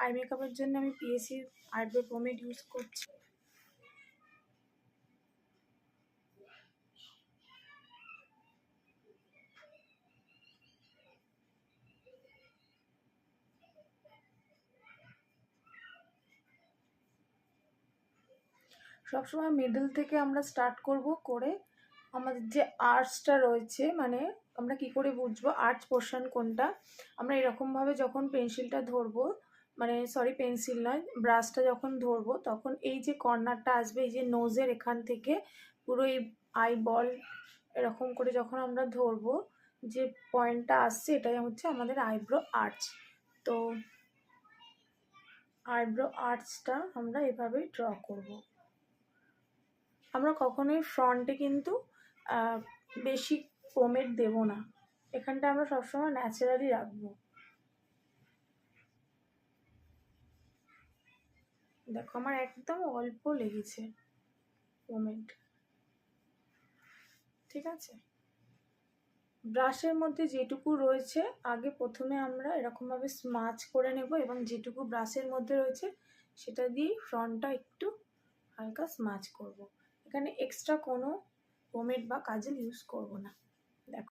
I মেকআপের জন্য আমি পিএসির আইব্রো পমেড ইউজ করছি। সবসময় মিডল থেকে আমরা স্টার্ট করব, করে আমাদের যে আর্চটা রয়েছে, মানে আমরা কি করে বুঝবো আর্চ পোর্শন কোনটা, আমরা এরকমভাবে যখন পেন্সিলটা ধরবো, মানে সরি পেন্সিল নয়, ব্রাশটা যখন ধরবো, তখন এই যে কর্নারটা আসবে, এই যে নোজের এখান থেকে পুরো এই আই বল এরকম করে যখন আমরা ধরবো, যে পয়েন্টটা আসছে এটাই হচ্ছে আমাদের আইব্রো আর্চ। তো আইব্রো আর্চটা আমরা এভাবেই ড্র করব। আমরা কখনোই ফ্রন্টে কিন্তু বেশি পোমেড দেব না, এখানটা আমরা সবসময় ন্যাচারালি রাখবো। দেখো আমার একদম অল্প লেগেছে পোমেড, ঠিক আছে। ব্রাশের মধ্যে যেটুকু রয়েছে আগে প্রথমে আমরা এরকমভাবে স্মাচ করে নেব, এবং যেটুকু ব্রাশের মধ্যে রয়েছে সেটা দিয়ে ফ্রন্টটা একটু হালকা স্মাচ করব। এখানে এক্সট্রা কোনো পোমেড বা কাজল ইউজ করব না।